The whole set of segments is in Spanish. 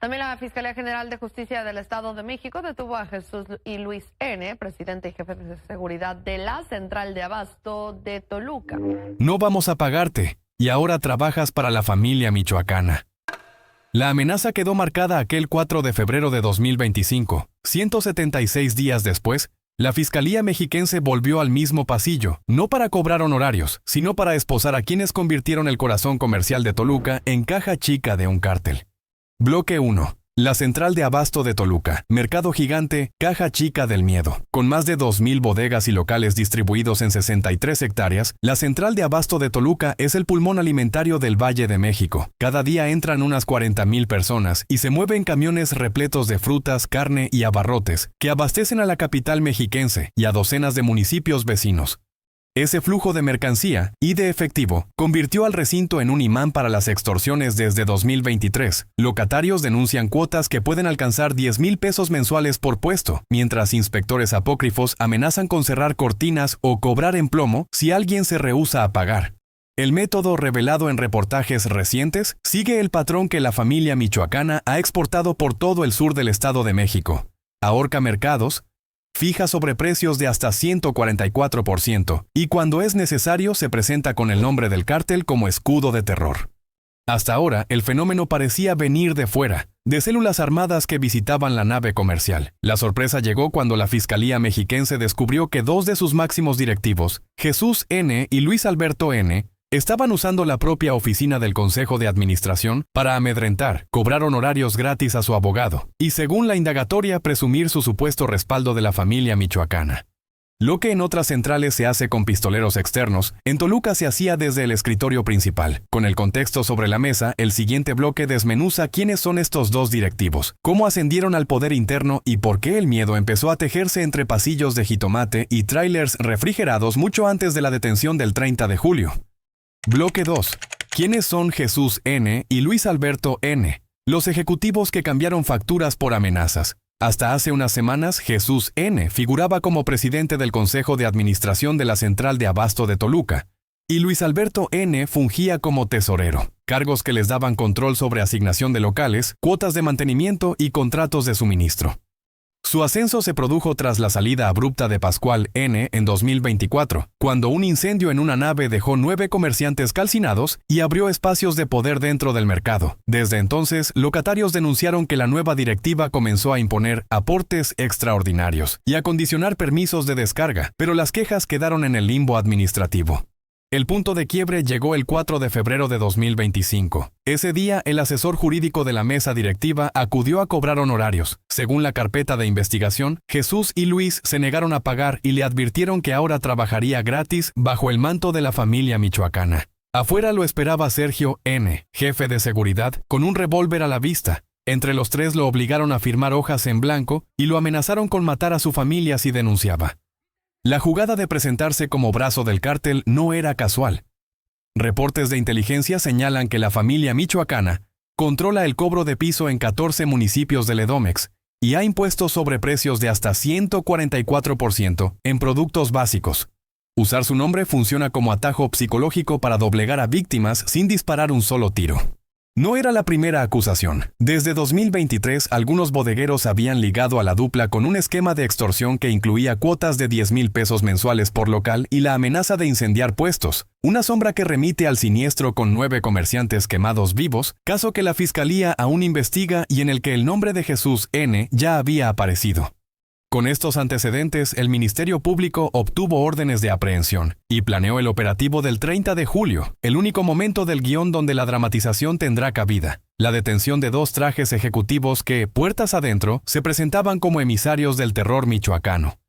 También la Fiscalía General de Justicia del Estado de México detuvo a Jesús y Luis N., presidente y jefe de seguridad de la Central de Abasto de Toluca. No vamos a pagarte, y ahora trabajas para la familia michoacana. La amenaza quedó marcada aquel 4 de febrero de 2025. 176 días después, la Fiscalía mexiquense volvió al mismo pasillo, no para cobrar honorarios, sino para esposar a quienes convirtieron el corazón comercial de Toluca en caja chica de un cártel. Bloque 1. La Central de Abasto de Toluca, mercado gigante, caja chica del miedo. Con más de 2,000 bodegas y locales distribuidos en 63 hectáreas, la Central de Abasto de Toluca es el pulmón alimentario del Valle de México. Cada día entran unas 40,000 personas y se mueven camiones repletos de frutas, carne y abarrotes que abastecen a la capital mexiquense y a docenas de municipios vecinos. Ese flujo de mercancía y de efectivo convirtió al recinto en un imán para las extorsiones desde 2023. Locatarios denuncian cuotas que pueden alcanzar 10,000 pesos mensuales por puesto, mientras inspectores apócrifos amenazan con cerrar cortinas o cobrar en plomo si alguien se rehúsa a pagar. El método revelado en reportajes recientes sigue el patrón que la familia michoacana ha exportado por todo el sur del Estado de México. Ahorca mercados, fija sobreprecios de hasta 144% y cuando es necesario se presenta con el nombre del cártel como escudo de terror. Hasta ahora, el fenómeno parecía venir de fuera, de células armadas que visitaban la nave comercial. La sorpresa llegó cuando la Fiscalía mexiquense descubrió que 2 de sus máximos directivos, Jesús N. y Luis Alberto N., estaban usando la propia oficina del Consejo de Administración para amedrentar, cobrar honorarios gratis a su abogado y, según la indagatoria, presumir su supuesto respaldo de la familia michoacana. Lo que en otras centrales se hace con pistoleros externos, en Toluca se hacía desde el escritorio principal. Con el contexto sobre la mesa, el siguiente bloque desmenuza quiénes son estos 2 directivos, cómo ascendieron al poder interno y por qué el miedo empezó a tejerse entre pasillos de jitomate y tráilers refrigerados mucho antes de la detención del 30 de julio. Bloque 2. ¿Quiénes son Jesús N. y Luis Alberto N.? Los ejecutivos que cambiaron facturas por amenazas. Hasta hace unas semanas, Jesús N. figuraba como presidente del Consejo de Administración de la Central de Abasto de Toluca, y Luis Alberto N. fungía como tesorero, cargos que les daban control sobre asignación de locales, cuotas de mantenimiento y contratos de suministro. Su ascenso se produjo tras la salida abrupta de Pascual N. en 2024, cuando un incendio en una nave dejó 9 comerciantes calcinados y abrió espacios de poder dentro del mercado. Desde entonces, locatarios denunciaron que la nueva directiva comenzó a imponer aportes extraordinarios y a condicionar permisos de descarga, pero las quejas quedaron en el limbo administrativo. El punto de quiebre llegó el 4 de febrero de 2025. Ese día, el asesor jurídico de la mesa directiva acudió a cobrar honorarios. Según la carpeta de investigación, Jesús y Luis se negaron a pagar y le advirtieron que ahora trabajaría gratis bajo el manto de la familia michoacana. Afuera lo esperaba Sergio N., jefe de seguridad, con un revólver a la vista. Entre los 3 lo obligaron a firmar hojas en blanco y lo amenazaron con matar a su familia si denunciaba. La jugada de presentarse como brazo del cártel no era casual. Reportes de inteligencia señalan que la familia michoacana controla el cobro de piso en 14 municipios del Edomex y ha impuesto sobreprecios de hasta 144% en productos básicos. Usar su nombre funciona como atajo psicológico para doblegar a víctimas sin disparar un solo tiro. No era la primera acusación. Desde 2023, algunos bodegueros habían ligado a la dupla con un esquema de extorsión que incluía cuotas de 10,000 pesos mensuales por local y la amenaza de incendiar puestos, una sombra que remite al siniestro con 9 comerciantes quemados vivos, caso que la Fiscalía aún investiga y en el que el nombre de Jesús N. ya había aparecido. Con estos antecedentes, el Ministerio Público obtuvo órdenes de aprehensión y planeó el operativo del 30 de julio, el único momento del guión donde la dramatización tendrá cabida. La detención de 2 trajes ejecutivos que, puertas adentro, se presentaban como emisarios del terror michoacano.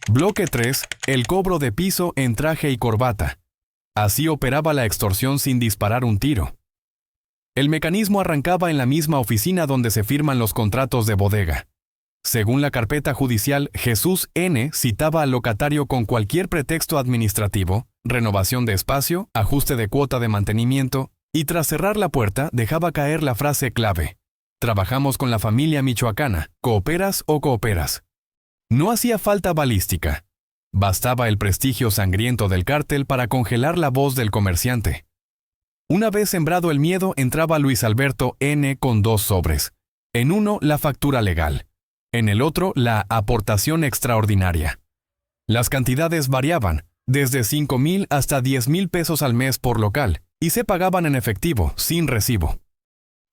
Bloque 3. El cobro de piso en traje y corbata. Así operaba la extorsión sin disparar un tiro. El mecanismo arrancaba en la misma oficina donde se firman los contratos de bodega. Según la carpeta judicial, Jesús N. citaba al locatario con cualquier pretexto administrativo, renovación de espacio, ajuste de cuota de mantenimiento, y tras cerrar la puerta dejaba caer la frase clave: trabajamos con la familia michoacana, ¿cooperas o cooperas? No hacía falta balística. Bastaba el prestigio sangriento del cártel para congelar la voz del comerciante. Una vez sembrado el miedo, entraba Luis Alberto N. con 2 sobres. En uno, la factura legal. En el otro, la aportación extraordinaria. Las cantidades variaban, desde 5,000 hasta 10,000 pesos al mes por local, y se pagaban en efectivo, sin recibo.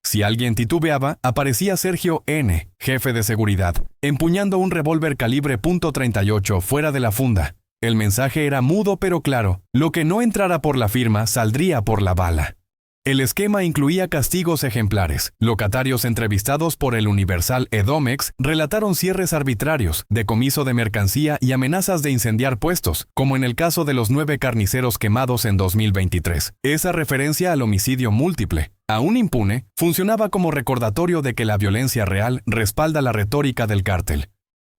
Si alguien titubeaba, aparecía Sergio N., jefe de seguridad, empuñando un revólver calibre .38 fuera de la funda. El mensaje era mudo pero claro: lo que no entrara por la firma saldría por la bala. El esquema incluía castigos ejemplares. Locatarios entrevistados por el Universal Edomex relataron cierres arbitrarios, decomiso de mercancía y amenazas de incendiar puestos, como en el caso de los 9 carniceros quemados en 2023. Esa referencia al homicidio múltiple, aún impune, funcionaba como recordatorio de que la violencia real respalda la retórica del cártel.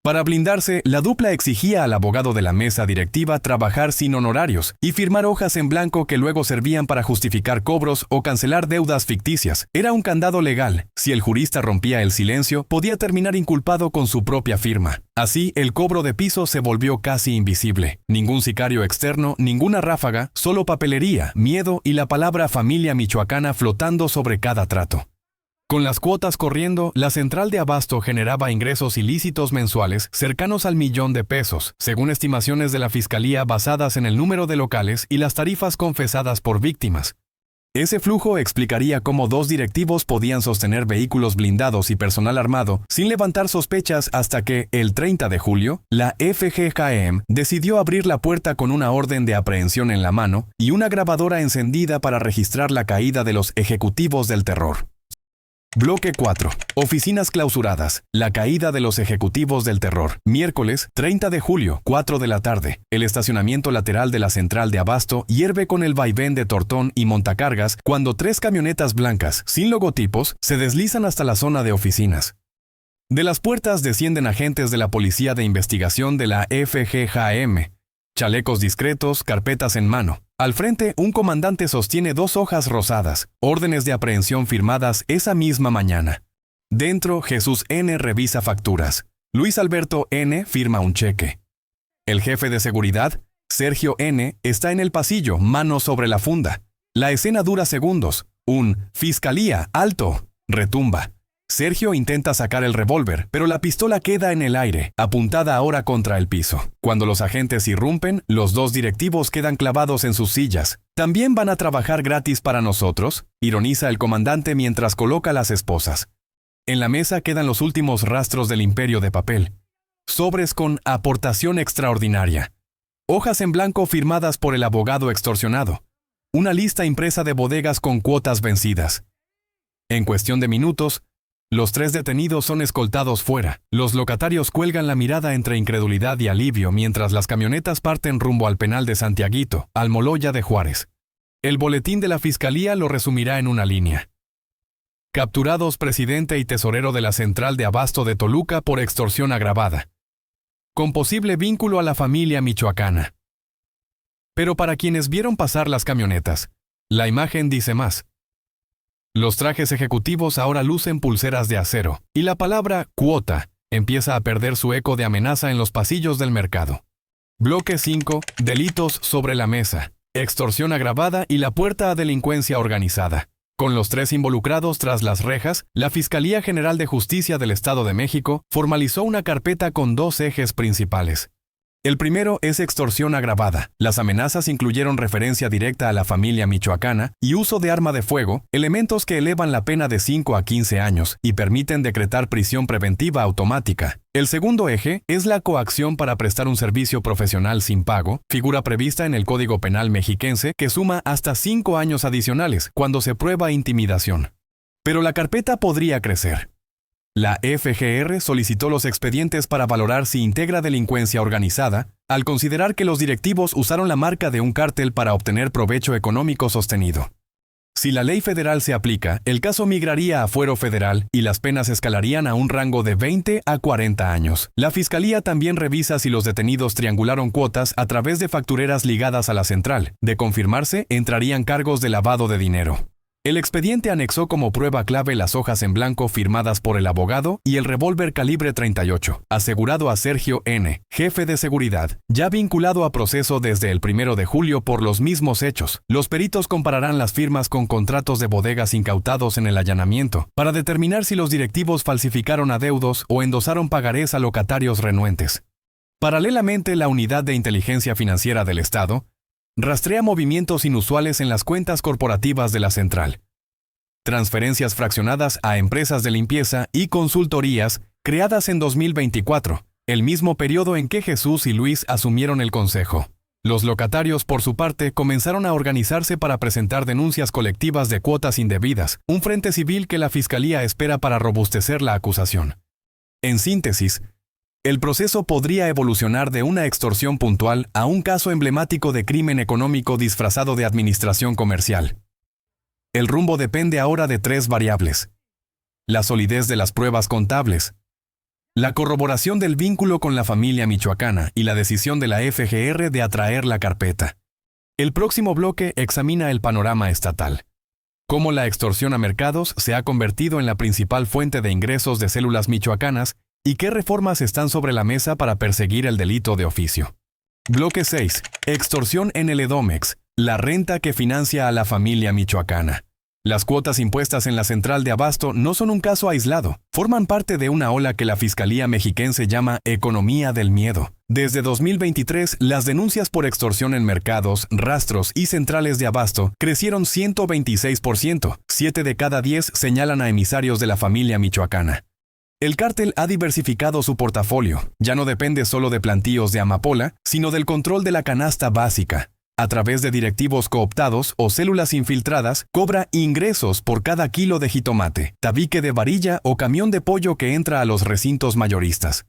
Para blindarse, la dupla exigía al abogado de la mesa directiva trabajar sin honorarios y firmar hojas en blanco que luego servían para justificar cobros o cancelar deudas ficticias. Era un candado legal. Si el jurista rompía el silencio, podía terminar inculpado con su propia firma. Así, el cobro de piso se volvió casi invisible. Ningún sicario externo, ninguna ráfaga, solo papelería, miedo y la palabra familia michoacana flotando sobre cada trato. Con las cuotas corriendo, la central de abasto generaba ingresos ilícitos mensuales cercanos al $1,000,000, según estimaciones de la Fiscalía basadas en el número de locales y las tarifas confesadas por víctimas. Ese flujo explicaría cómo 2 directivos podían sostener vehículos blindados y personal armado sin levantar sospechas hasta que, el 30 de julio, la FGKM decidió abrir la puerta con una orden de aprehensión en la mano y una grabadora encendida para registrar la caída de los ejecutivos del terror. Bloque 4. Oficinas clausuradas. La caída de los ejecutivos del terror. Miércoles, 30 de julio, 4 de la tarde. El estacionamiento lateral de la central de abasto hierve con el vaivén de Tortón y montacargas cuando 3 camionetas blancas, sin logotipos, se deslizan hasta la zona de oficinas. De las puertas descienden agentes de la Policía de Investigación de la FGKM. Chalecos discretos, carpetas en mano. Al frente, un comandante sostiene 2 hojas rosadas, órdenes de aprehensión firmadas esa misma mañana. Dentro, Jesús N. revisa facturas. Luis Alberto N. firma un cheque. El jefe de seguridad, Sergio N., está en el pasillo, mano sobre la funda. La escena dura segundos. Un «Fiscalía, alto», retumba. Sergio intenta sacar el revólver, pero la pistola queda en el aire, apuntada ahora contra el piso. Cuando los agentes irrumpen, los 2 directivos quedan clavados en sus sillas. ¿También van a trabajar gratis para nosotros?, ironiza el comandante mientras coloca las esposas. En la mesa quedan los últimos rastros del imperio de papel. Sobres con aportación extraordinaria. Hojas en blanco firmadas por el abogado extorsionado. Una lista impresa de bodegas con cuotas vencidas. En cuestión de minutos, los 3 detenidos son escoltados fuera. Los locatarios cuelgan la mirada entre incredulidad y alivio mientras las camionetas parten rumbo al penal de Santiaguito, Almoloya de Juárez. El boletín de la Fiscalía lo resumirá en una línea. Capturados presidente y tesorero de la central de abasto de Toluca por extorsión agravada. Con posible vínculo a la familia michoacana. Pero para quienes vieron pasar las camionetas, la imagen dice más. Los trajes ejecutivos ahora lucen pulseras de acero, y la palabra «cuota» empieza a perder su eco de amenaza en los pasillos del mercado. Bloque 5. Delitos sobre la mesa. Extorsión agravada y la puerta a delincuencia organizada. Con los 3 involucrados tras las rejas, la Fiscalía General de Justicia del Estado de México formalizó una carpeta con 2 ejes principales. El primero es extorsión agravada. Las amenazas incluyeron referencia directa a la familia michoacana y uso de arma de fuego, elementos que elevan la pena de 5 a 15 años y permiten decretar prisión preventiva automática. El segundo eje es la coacción para prestar un servicio profesional sin pago, figura prevista en el Código Penal mexiquense que suma hasta 5 años adicionales cuando se prueba intimidación. Pero la carpeta podría crecer. La FGR solicitó los expedientes para valorar si integra delincuencia organizada, al considerar que los directivos usaron la marca de un cártel para obtener provecho económico sostenido. Si la ley federal se aplica, el caso migraría a fuero federal y las penas escalarían a un rango de 20 a 40 años. La Fiscalía también revisa si los detenidos triangularon cuotas a través de factureras ligadas a la central. De confirmarse, entrarían cargos de lavado de dinero. El expediente anexó como prueba clave las hojas en blanco firmadas por el abogado y el revólver calibre 38, asegurado a Sergio N., jefe de seguridad, ya vinculado a proceso desde el 1 de julio por los mismos hechos. Los peritos compararán las firmas con contratos de bodegas incautados en el allanamiento para determinar si los directivos falsificaron adeudos o endosaron pagarés a locatarios renuentes. Paralelamente, la Unidad de Inteligencia Financiera del Estado rastrea movimientos inusuales en las cuentas corporativas de la central. Transferencias fraccionadas a empresas de limpieza y consultorías creadas en 2024, el mismo periodo en que Jesús y Luis asumieron el consejo. Los locatarios, por su parte, comenzaron a organizarse para presentar denuncias colectivas de cuotas indebidas, un frente civil que la Fiscalía espera para robustecer la acusación. En síntesis, el proceso podría evolucionar de una extorsión puntual a un caso emblemático de crimen económico disfrazado de administración comercial. El rumbo depende ahora de 3 variables: la solidez de las pruebas contables, la corroboración del vínculo con la familia michoacana y la decisión de la FGR de atraer la carpeta. El próximo bloque examina el panorama estatal. Cómo la extorsión a mercados se ha convertido en la principal fuente de ingresos de células michoacanas y qué reformas están sobre la mesa para perseguir el delito de oficio. Bloque 6. Extorsión en el Edomex, la renta que financia a la familia michoacana. Las cuotas impuestas en la central de abasto no son un caso aislado, forman parte de una ola que la Fiscalía mexiquense llama economía del miedo. Desde 2023, las denuncias por extorsión en mercados, rastros y centrales de abasto crecieron 126%. 7 de cada 10 señalan a emisarios de la familia michoacana. El cártel ha diversificado su portafolio. Ya no depende solo de plantíos de amapola, sino del control de la canasta básica. A través de directivos cooptados o células infiltradas, cobra ingresos por cada kilo de jitomate, tabique de varilla o camión de pollo que entra a los recintos mayoristas.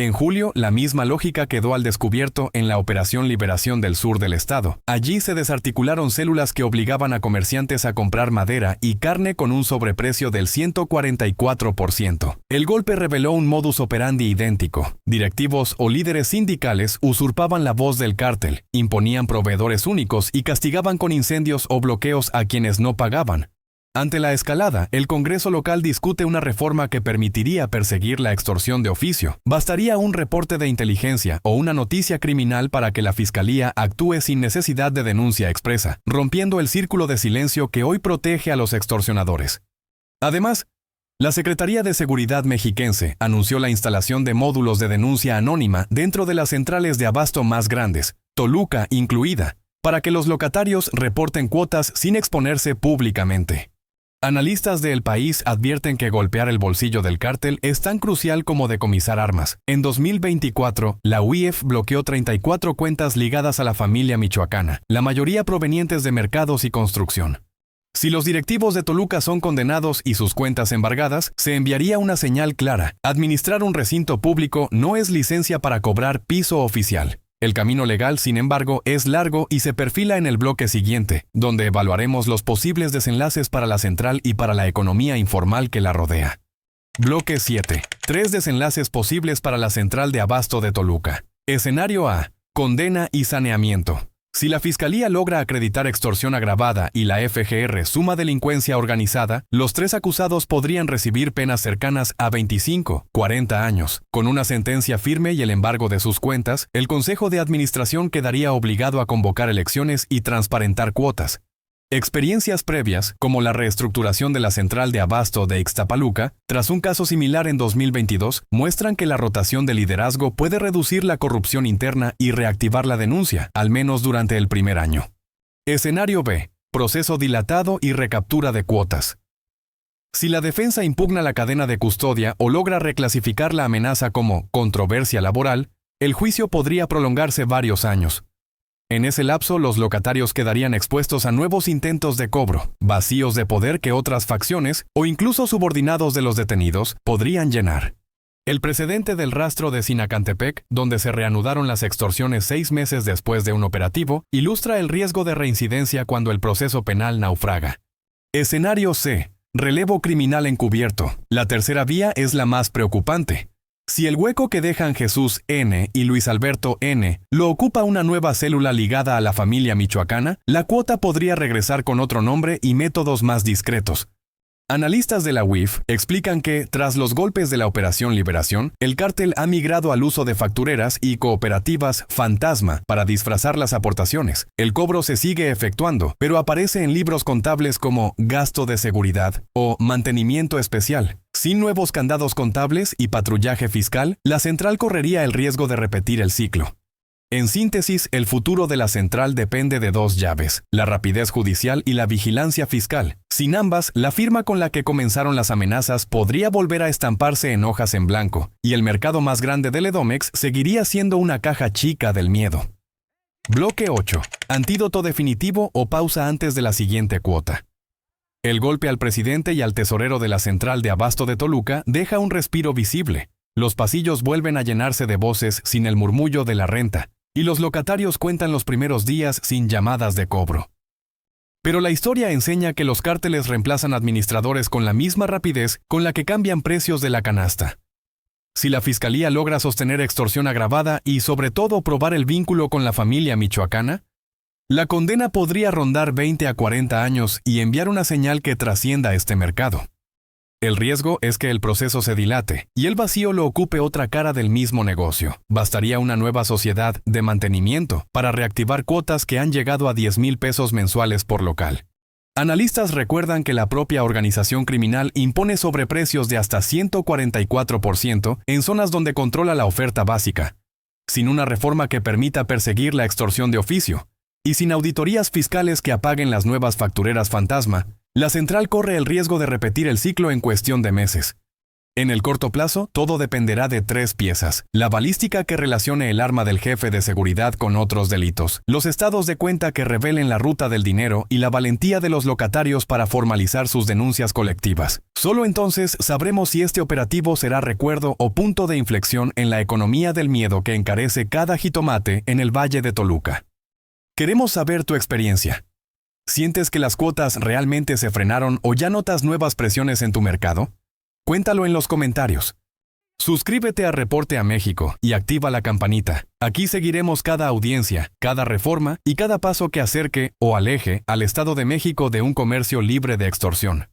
En julio, la misma lógica quedó al descubierto en la Operación Liberación del Sur del Estado. Allí se desarticularon células que obligaban a comerciantes a comprar madera y carne con un sobreprecio del 144%. El golpe reveló un modus operandi idéntico. Directivos o líderes sindicales usurpaban la voz del cártel, imponían proveedores únicos y castigaban con incendios o bloqueos a quienes no pagaban. Ante la escalada, el Congreso local discute una reforma que permitiría perseguir la extorsión de oficio. Bastaría un reporte de inteligencia o una noticia criminal para que la Fiscalía actúe sin necesidad de denuncia expresa, rompiendo el círculo de silencio que hoy protege a los extorsionadores. Además, la Secretaría de Seguridad mexiquense anunció la instalación de módulos de denuncia anónima dentro de las centrales de abasto más grandes, Toluca incluida, para que los locatarios reporten cuotas sin exponerse públicamente. Analistas de El País advierten que golpear el bolsillo del cártel es tan crucial como decomisar armas. En 2024, la UIF bloqueó 34 cuentas ligadas a la familia michoacana, la mayoría provenientes de mercados y construcción. Si los directivos de Toluca son condenados y sus cuentas embargadas, se enviaría una señal clara: administrar un recinto público no es licencia para cobrar piso oficial. El camino legal, sin embargo, es largo y se perfila en el bloque siguiente, donde evaluaremos los posibles desenlaces para la central y para la economía informal que la rodea. Bloque 7. 3 desenlaces posibles para la central de abasto de Toluca. Escenario A. Condena y saneamiento. Si la Fiscalía logra acreditar extorsión agravada y la FGR suma delincuencia organizada, los 3 acusados podrían recibir penas cercanas a 25, 40 años. Con una sentencia firme y el embargo de sus cuentas, el Consejo de Administración quedaría obligado a convocar elecciones y transparentar cuotas. Experiencias previas, como la reestructuración de la central de abasto de Ixtapaluca, tras un caso similar en 2022, muestran que la rotación de liderazgo puede reducir la corrupción interna y reactivar la denuncia, al menos durante el primer año. Escenario B. Proceso dilatado y recaptura de cuotas. Si la defensa impugna la cadena de custodia o logra reclasificar la amenaza como controversia laboral, el juicio podría prolongarse varios años. En ese lapso, los locatarios quedarían expuestos a nuevos intentos de cobro, vacíos de poder que otras facciones, o incluso subordinados de los detenidos, podrían llenar. El precedente del rastro de Sinacantepec, donde se reanudaron las extorsiones 6 meses después de un operativo, ilustra el riesgo de reincidencia cuando el proceso penal naufraga. Escenario C. Relevo criminal encubierto. La tercera vía es la más preocupante. Si el hueco que dejan Jesús N. y Luis Alberto N. lo ocupa una nueva célula ligada a la familia michoacana, la cuota podría regresar con otro nombre y métodos más discretos. Analistas de la UIF explican que, tras los golpes de la Operación Liberación, el cártel ha migrado al uso de factureras y cooperativas fantasma para disfrazar las aportaciones. El cobro se sigue efectuando, pero aparece en libros contables como gasto de seguridad o mantenimiento especial. Sin nuevos candados contables y patrullaje fiscal, la central correría el riesgo de repetir el ciclo. En síntesis, el futuro de la central depende de dos llaves, la rapidez judicial y la vigilancia fiscal. Sin ambas, la firma con la que comenzaron las amenazas podría volver a estamparse en hojas en blanco, y el mercado más grande del Edomex seguiría siendo una caja chica del miedo. Bloque 8. Antídoto definitivo o pausa antes de la siguiente cuota. El golpe al presidente y al tesorero de la central de abasto de Toluca deja un respiro visible. Los pasillos vuelven a llenarse de voces sin el murmullo de la renta, y los locatarios cuentan los primeros días sin llamadas de cobro. Pero la historia enseña que los cárteles reemplazan administradores con la misma rapidez con la que cambian precios de la canasta. Si la fiscalía logra sostener extorsión agravada y sobre todo probar el vínculo con la familia michoacana, la condena podría rondar 20 a 40 años y enviar una señal que trascienda este mercado. El riesgo es que el proceso se dilate y el vacío lo ocupe otra cara del mismo negocio. Bastaría una nueva sociedad de mantenimiento para reactivar cuotas que han llegado a 10,000 pesos mensuales por local. Analistas recuerdan que la propia organización criminal impone sobreprecios de hasta 144% en zonas donde controla la oferta básica, sin una reforma que permita perseguir la extorsión de oficio, y sin auditorías fiscales que apaguen las nuevas factureras fantasma. La central corre el riesgo de repetir el ciclo en cuestión de meses. En el corto plazo, todo dependerá de tres piezas: la balística que relacione el arma del jefe de seguridad con otros delitos, los estados de cuenta que revelen la ruta del dinero y la valentía de los locatarios para formalizar sus denuncias colectivas. Solo entonces sabremos si este operativo será recuerdo o punto de inflexión en la economía del miedo que encarece cada jitomate en el Valle de Toluca. Queremos saber tu experiencia. ¿Sientes que las cuotas realmente se frenaron o ya notas nuevas presiones en tu mercado? Cuéntalo en los comentarios. Suscríbete a Reporte a México y activa la campanita. Aquí seguiremos cada audiencia, cada reforma y cada paso que acerque o aleje al Estado de México de un comercio libre de extorsión.